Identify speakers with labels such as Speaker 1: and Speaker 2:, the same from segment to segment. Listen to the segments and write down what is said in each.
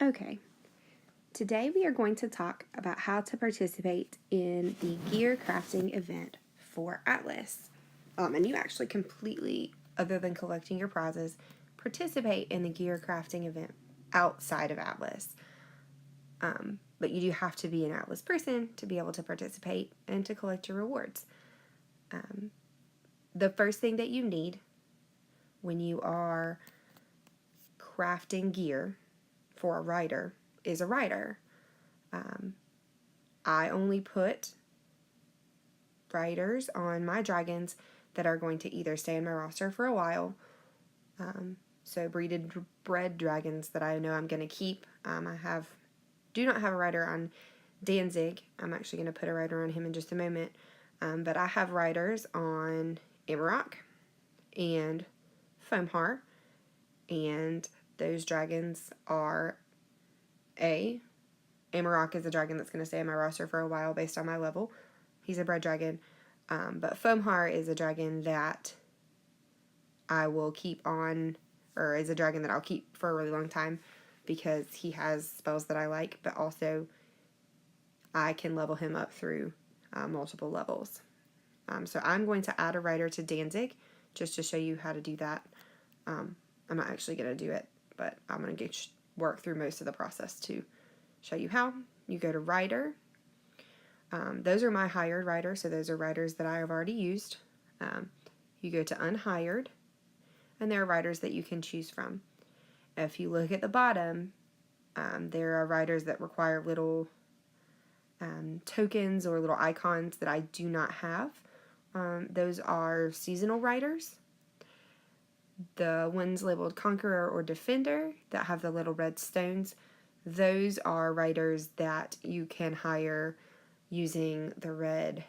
Speaker 1: Okay, today we are going to talk about how to participate in the gear crafting event for Atlas. And you actually completely, other than collecting your prizes, participate in the gear crafting event outside of Atlas. But you do have to be an Atlas person to be able to participate and to collect your rewards. The first thing that you need when you are crafting gear for a rider is a rider. I only put riders on my dragons that are going to either stay in my roster for a while. So bred dragons that I know I'm going to keep. I do not have a rider on Danzig. I'm actually going to put a rider on him in just a moment. But I have riders on Amarok and Foamhar, and those dragons are Amarok is a dragon that's going to stay in my roster for a while based on my level. He's a bred dragon. But Foamhar is a dragon that I will keep on, or is a dragon that I'll keep for a really long time because he has spells that I like, but also I can level him up through multiple levels. So I'm going to add a rider to Danzig just to show you how to do that. I'm not actually going to do it, but I'm going to work through most of the process to show you how. You go to rider. Those are my hired riders, so those are riders that I have already used. You go to unhired, and there are riders that you can choose from. If you look at the bottom, there are riders that require little tokens or little icons that I do not have. Those are seasonal riders. The ones labeled Conqueror or Defender that have the little red stones, those are riders that you can hire using the red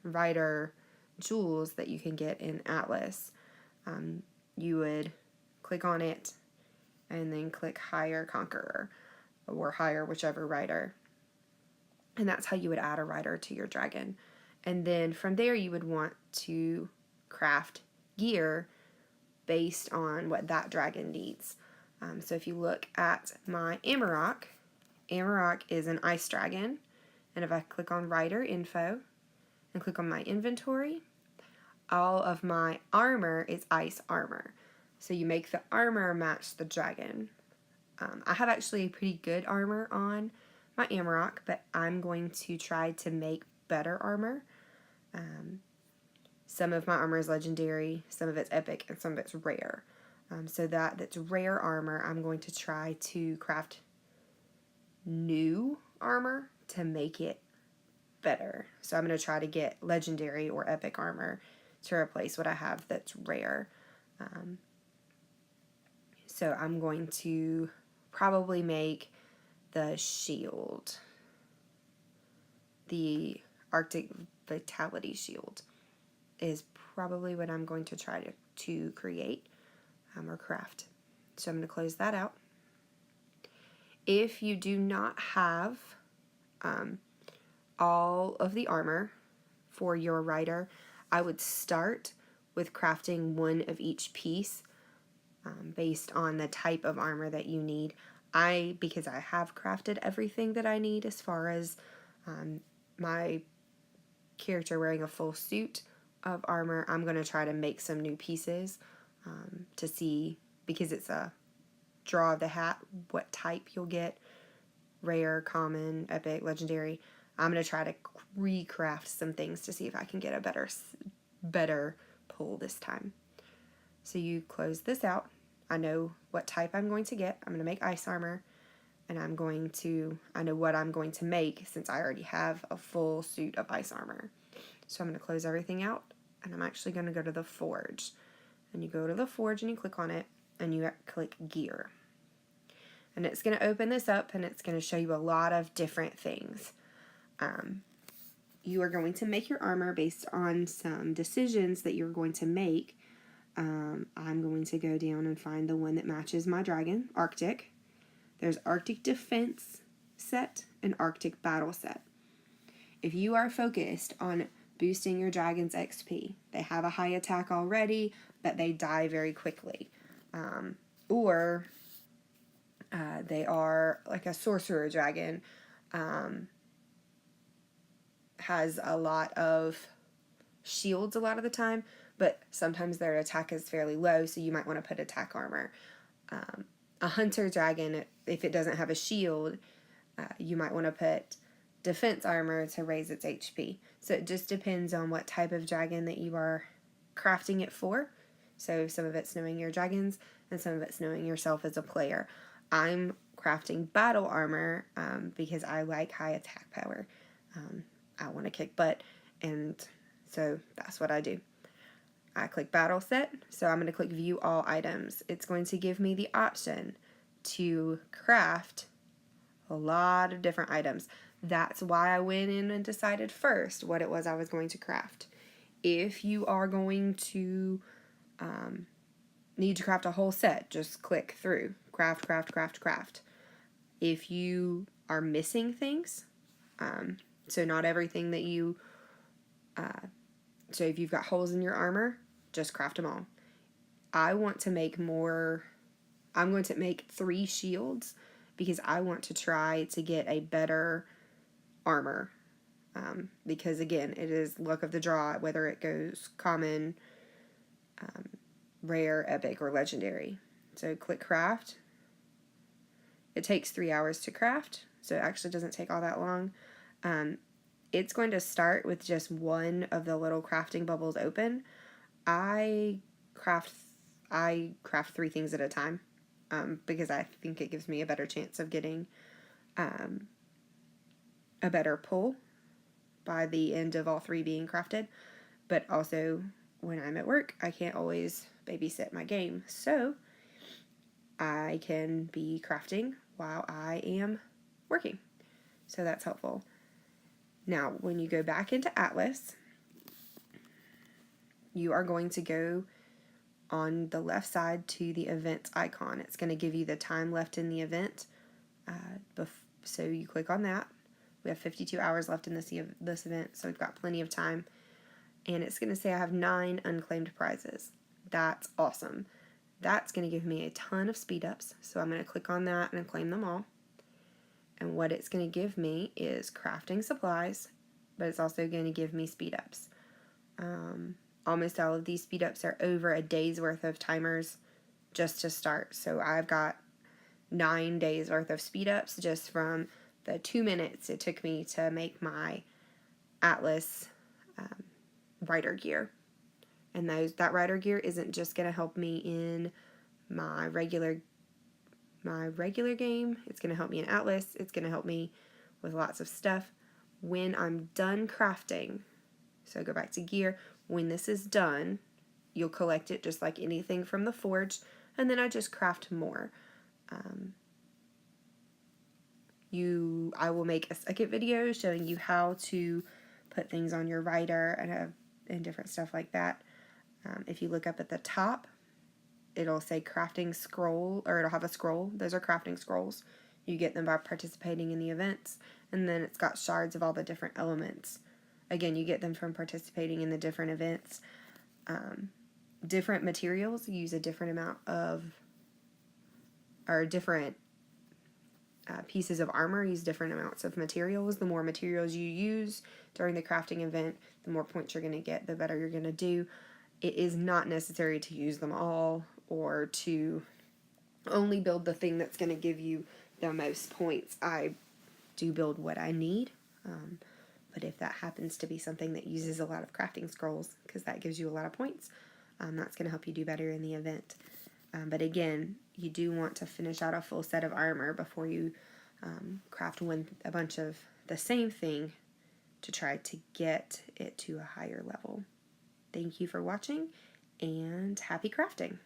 Speaker 1: rider jewels that you can get in Atlas. You would click on it and then click Hire Conqueror or hire whichever rider. And that's how you would add a rider to your dragon. And then from there you would want to craft gear based on what that dragon needs. So if you look at my Amarok, Amarok is an ice dragon. And if I click on rider info and click on my inventory, all of my armor is ice armor. So you make the armor match the dragon. I have actually pretty good armor on my Amarok, but I'm going to try to make better armor. Some of my armor is legendary, some of it's epic, and some of it's rare. So that's rare armor, I'm going to try to craft new armor to make it better. So I'm going to try to get legendary or epic armor to replace what I have that's rare. So I'm going to probably make the shield, the Arctic Vitality Shield is probably what I'm going to try to create or craft. So I'm going to close that out. If you do not have all of the armor for your rider, I would start with crafting one of each piece based on the type of armor that you need. Because I have crafted everything that I need as far as my character wearing a full suit of armor, I'm going to try to make some new pieces to see, because it's a draw of the hat, what type you'll get. Rare, common, epic, legendary. I'm going to try to recraft some things to see if I can get a better pull this time. So you close this out. I know what type I'm going to get. I'm going to make ice armor, and I know what I'm going to make since I already have a full suit of ice armor. So I'm going to close everything out, and I'm actually going to go to the forge. And you go to the forge and you click on it, and you click gear. And it's going to open this up, and it's going to show you a lot of different things. You are going to make your armor based on some decisions that you're going to make. I'm going to go down and find the one that matches my dragon, Arctic. There's Arctic Defense set and Arctic Battle set. If you are focused on boosting your dragon's XP, they have a high attack already, but they die very quickly. Or They are like a sorcerer dragon. Has a lot of shields a lot of the time, but sometimes their attack is fairly low, so you might want to put attack armor. A hunter dragon, if it doesn't have a shield, you might want to put defense armor to raise its HP. So it just depends on what type of dragon that you are crafting it for. So some of it's knowing your dragons, and some of it's knowing yourself as a player. I'm crafting battle armor because I like high attack power. I want to kick butt, and so that's what I do. I click battle set, so I'm going to click view all items. It's going to give me the option to craft a lot of different items. That's why I went in and decided first what it was I was going to craft. If you are going to need to craft a whole set, just click through. Craft, craft, craft, craft. If you are missing things, so not everything that you, so if you've got holes in your armor, just craft them all. I want to make more, I'm going to make 3 shields because I want to try to get a better armor. Because again, it is luck of the draw, whether it goes common, rare, epic, or legendary. So click craft. It takes 3 hours to craft, so it actually doesn't take all that long. It's going to start with just one of the little crafting bubbles open. I craft 3 things at a time because I think it gives me a better chance of getting a better pull by the end of all 3 being crafted. But also, when I'm at work, I can't always babysit my game, so I can be crafting while I am working. So that's helpful. Now, when you go back into Atlas, you are going to go on the left side to the events icon. It's going to give you the time left in the event. So you click on that. We have 52 hours left in this event, so we've got plenty of time. And it's going to say I have 9 unclaimed prizes. That's awesome. That's going to give me a ton of speed ups. So I'm going to click on that and claim them all. And what it's going to give me is crafting supplies, but it's also going to give me speed ups. Almost all of these speed ups are over a day's worth of timers just to start. So I've got 9 days worth of speed ups just from the 2 minutes it took me to make my Atlas rider gear. And that rider gear isn't just going to help me in my regular game. It's going to help me in Atlas. It's going to help me with lots of stuff. When I'm done crafting, so go back to gear, when this is done, you'll collect it just like anything from the forge, and then I just craft more. I will make a second video showing you how to put things on your rider and different stuff like that. If you look up at the top, it'll say crafting scroll, or it'll have a scroll. Those are crafting scrolls. You get them by participating in the events, and then it's got shards of all the different elements. Again, you get them from participating in the different events. Different materials use a different amount of, or different pieces of armor use different amounts of materials. The more materials you use during the crafting event, the more points you're going to get, the better you're going to do. It is not necessary to use them all or to only build the thing that's going to give you the most points. I do build what I need, but if that happens to be something that uses a lot of crafting scrolls, because that gives you a lot of points, that's going to help you do better in the event. But again, you do want to finish out a full set of armor before you craft a bunch of the same thing to try to get it to a higher level. Thank you for watching, and happy crafting!